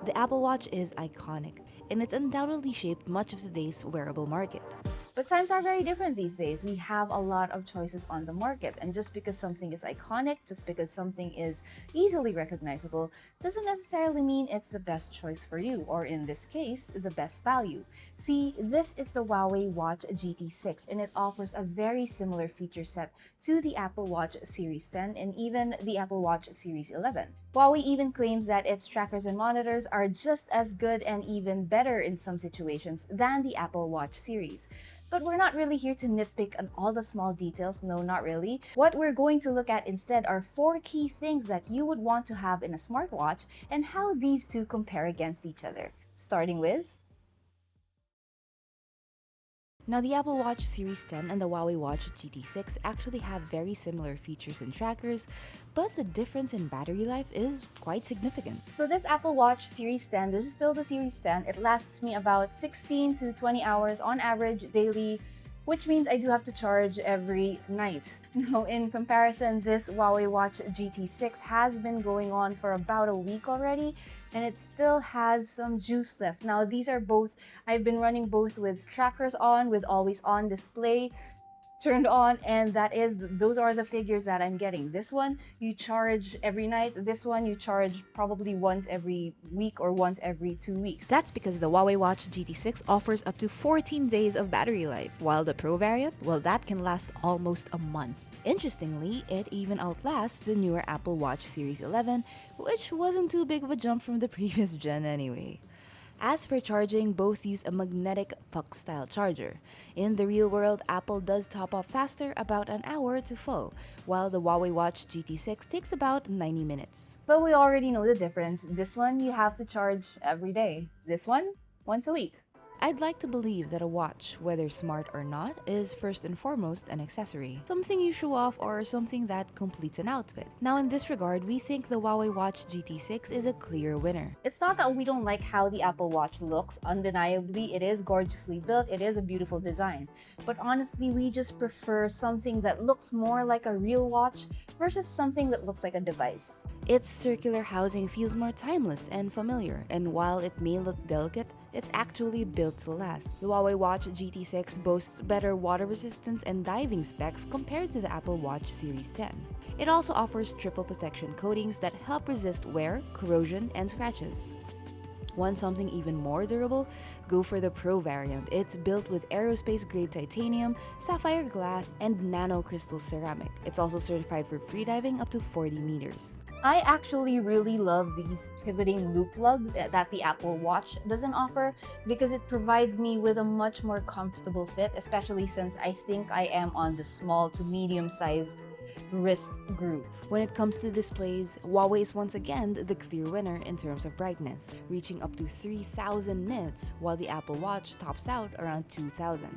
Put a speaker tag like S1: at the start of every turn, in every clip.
S1: The Apple Watch is iconic, and it's undoubtedly shaped much of today's wearable market.
S2: But times are very different these days. We have a lot of choices on the market, and just because something is iconic, just because something is easily recognizable, doesn't necessarily mean it's the best choice for you, or in this case, the best value. See, this is the Huawei Watch GT6, and it offers a very similar feature set to the Apple Watch Series 10 and even the Apple Watch Series 11. Huawei even claims that its trackers and monitors are just as good and even better in some situations than the Apple Watch series. But we're not really here to nitpick on all the small details, no, not really. What we're going to look at instead are 4 key things that you would want to have in a smartwatch and how these two compare against each other. Starting with
S1: Now, the Apple Watch Series 10 and the Huawei Watch GT6 actually have very similar features and trackers, but the difference in battery life is quite significant.
S2: So this Apple Watch Series 10, this is still the Series 10. It lasts me about 16 to 20 hours on average daily, which means I do have to charge every night. Now, in comparison, this Huawei Watch GT6 has been going on for about a week already, and it still has some juice left. Now, these are both, I've been running both with trackers on, with always on display turned on, and those are the figures that I'm getting. This one you charge every night, this one you charge probably once every week or once every 2 weeks.
S1: That's because the Huawei Watch GT6 offers up to 14 days of battery life, while the Pro variant, well, that can last almost a month. Interestingly, it even outlasts the newer Apple Watch Series 11, which wasn't too big of a jump from the previous gen anyway. As for charging, both use a magnetic puck-style charger. In the real world, Apple does top up faster, about an hour to full, while the Huawei Watch GT6 takes about 90 minutes.
S2: But we already know the difference. This one you have to charge every day. This one, once a week.
S1: I'd like to believe that a watch, whether smart or not, is first and foremost an accessory. Something you show off or something that completes an outfit. Now, in this regard, we think the Huawei Watch GT6 is a clear winner.
S2: It's not that we don't like how the Apple Watch looks. Undeniably, it is gorgeously built. It is a beautiful design. But honestly, we just prefer something that looks more like a real watch versus something that looks like a device.
S1: Its circular housing feels more timeless and familiar, and while it may look delicate, it's actually built to last. The Huawei Watch GT6 boasts better water resistance and diving specs compared to the Apple Watch Series 10. It also offers triple protection coatings that help resist wear, corrosion, and scratches. Want something even more durable? Go for the Pro variant. It's built with aerospace-grade titanium, sapphire glass, and nano-crystal ceramic. It's also certified for freediving up to 40 meters.
S2: I actually really love these pivoting loop lugs that the Apple Watch doesn't offer because it provides me with a much more comfortable fit, especially since I think I am on the small to medium-sized wrist group.
S1: When it comes to displays, Huawei is once again the clear winner in terms of brightness, reaching up to 3,000 nits, while the Apple Watch tops out around 2,000.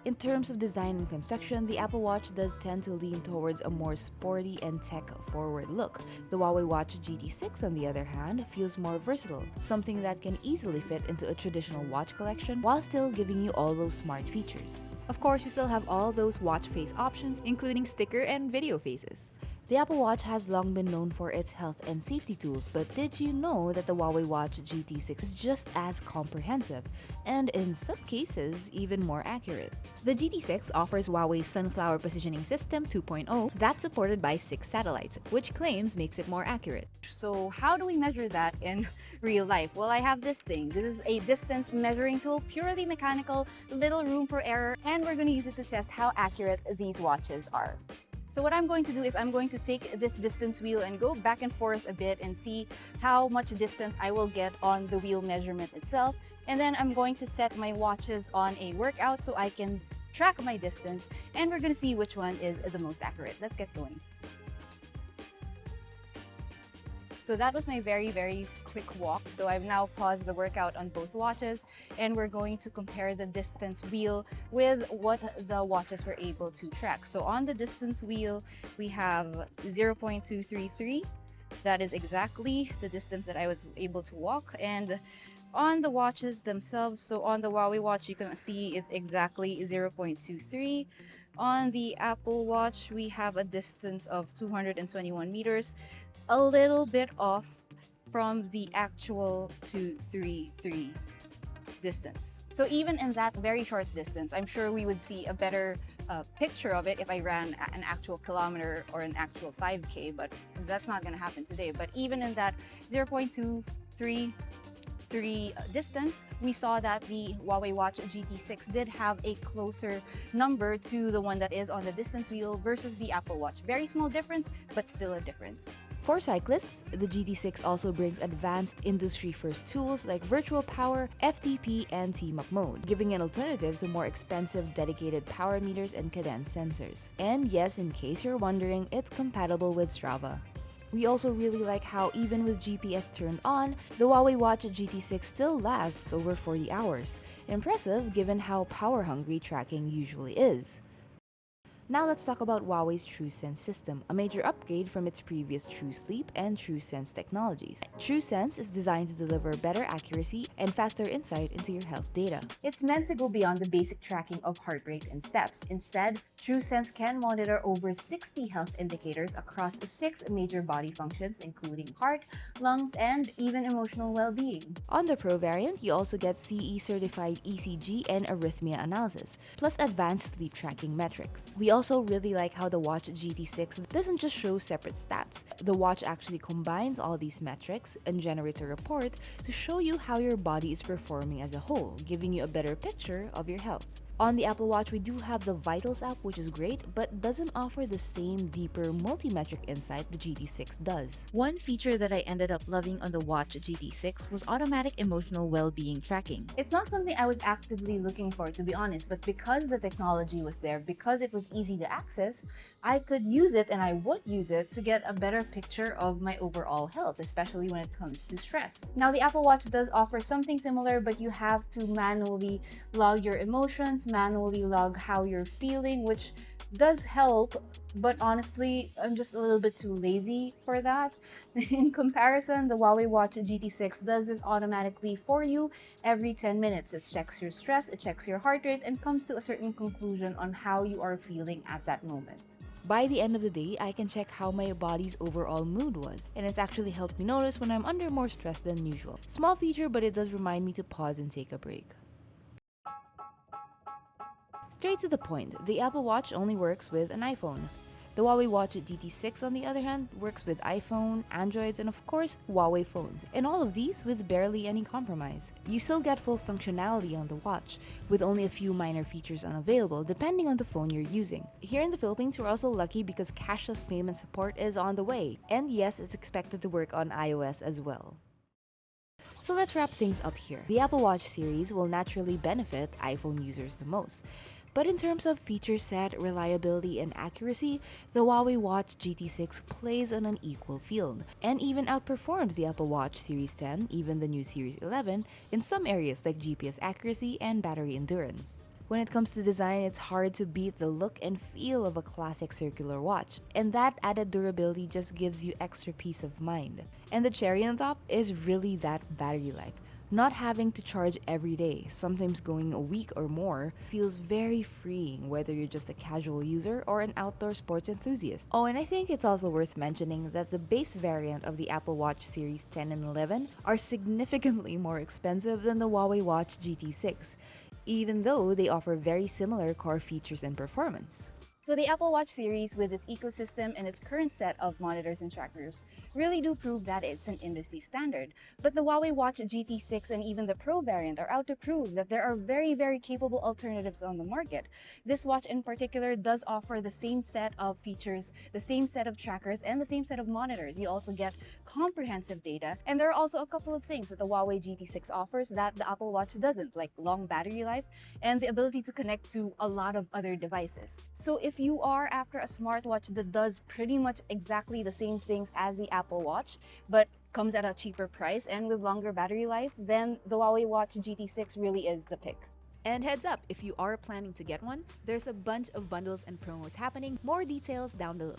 S1: In terms of design and construction, the Apple Watch does tend to lean towards a more sporty and tech-forward look. The Huawei Watch GT6, on the other hand, feels more versatile, something that can easily fit into a traditional watch collection while still giving you all those smart features. Of course, we still have all those watch face options, including sticker and video faces. The Apple Watch has long been known for its health and safety tools, but did you know that the Huawei Watch GT6 is just as comprehensive, and in some cases, even more accurate? The GT6 offers Huawei's Sunflower Positioning System 2.0 that's supported by 6 satellites, which claims makes it more accurate.
S2: So how do we measure that in real life? Well, I have this thing. This is a distance measuring tool, purely mechanical, little room for error, and we're going to use it to test how accurate these watches are. So what I'm going to do is I'm going to take this distance wheel and go back and forth a bit and see how much distance I will get on the wheel measurement itself. And then I'm going to set my watches on a workout so I can track my distance, and we're going to see which one is the most accurate. Let's get going. So that was my very quick walk. So I've now paused the workout on both watches, and we're going to compare the distance wheel with what the watches were able to track. So on the distance wheel, we have 0.233. That is exactly the distance that I was able to walk. And on the watches themselves, so on the Huawei watch, you can see it's exactly 0.23. On the Apple Watch, we have a distance of 221 meters. A little bit off from the actual 233 distance. So even in that very short distance, I'm sure we would see a better picture of it if I ran an actual kilometer or an actual 5K, but that's not going to happen today. But even in that 0.233 distance, we saw that the Huawei Watch GT6 did have a closer number to the one that is on the distance wheel versus the Apple Watch. Very small difference, but still a difference.
S1: For cyclists, the GT6 also brings advanced industry-first tools like virtual power, FTP, and team-up mode, giving an alternative to more expensive dedicated power meters and cadence sensors. And yes, in case you're wondering, it's compatible with Strava. We also really like how even with GPS turned on, the Huawei Watch GT6 still lasts over 40 hours. Impressive given how power-hungry tracking usually is. Now let's talk about Huawei's TrueSense system, a major upgrade from its previous TrueSleep and TrueSense technologies. TrueSense is designed to deliver better accuracy and faster insight into your health data.
S2: It's meant to go beyond the basic tracking of heart rate and steps. Instead, TrueSense can monitor over 60 health indicators across 6 major body functions, including heart, lungs, and even emotional well-being.
S1: On the Pro variant, you also get CE-certified ECG and arrhythmia analysis, plus advanced sleep tracking metrics. We also really like how the Watch GT6 doesn't just show separate stats. The watch actually combines all these metrics and generates a report to show you how your body is performing as a whole, giving you a better picture of your health. On the Apple Watch, we do have the Vitals app, which is great, but doesn't offer the same deeper multi-metric insight the GT6 does.
S3: One feature that I ended up loving on the Watch GT6 was automatic emotional well-being tracking.
S2: It's not something I was actively looking for, to be honest, but because the technology was there, because it was easy to access, I could use it and I would use it to get a better picture of my overall health, especially when it comes to stress. Now, the Apple Watch does offer something similar, but you have to manually log your emotions, manually log how you're feeling, which does help, but honestly, I'm just a little bit too lazy for that. In comparison, the Huawei Watch GT6 does this automatically for you every 10 minutes. It checks your stress, it checks your heart rate, and comes to a certain conclusion on how you are feeling at that moment.
S1: By the end of the day, I can check how my body's overall mood was, and it's actually helped me notice when I'm under more stress than usual. Small feature, but it does remind me to pause and take a break. Straight to the point, the Apple Watch only works with an iPhone. The Huawei Watch GT6, on the other hand, works with iPhone, Androids, and of course, Huawei phones, and all of these with barely any compromise. You still get full functionality on the watch, with only a few minor features unavailable depending on the phone you're using. Here in the Philippines, we're also lucky because cashless payment support is on the way, and yes, it's expected to work on iOS as well. So let's wrap things up here. The Apple Watch series will naturally benefit iPhone users the most. But in terms of feature set, reliability, and accuracy, the Huawei Watch GT6 plays on an equal field, and even outperforms the Apple Watch Series 10, even the new Series 11, in some areas like GPS accuracy and battery endurance. When it comes to design, it's hard to beat the look and feel of a classic circular watch, and that added durability just gives you extra peace of mind. And the cherry on top is really that battery life. Not having to charge every day, sometimes going a week or more, feels very freeing whether you're just a casual user or an outdoor sports enthusiast. Oh, and I think it's also worth mentioning that the base variant of the Apple Watch Series 10 and 11 are significantly more expensive than the Huawei Watch GT6, even though they offer very similar core features and performance.
S2: So the Apple Watch series, with its ecosystem and its current set of monitors and trackers, really do prove that it's an industry standard. But the Huawei Watch GT6 and even the Pro variant are out to prove that there are very, very capable alternatives on the market. This watch in particular does offer the same set of features, the same set of trackers, and the same set of monitors. You also get comprehensive data, and there are also a couple of things that the Huawei GT6 offers that the Apple Watch doesn't, like long battery life and the ability to connect to a lot of other devices. So if you are after a smartwatch that does pretty much exactly the same things as the Apple Watch, but comes at a cheaper price and with longer battery life, then the Huawei Watch GT6 really is the pick.
S3: And heads up, if you are planning to get one, there's a bunch of bundles and promos happening. More details down below.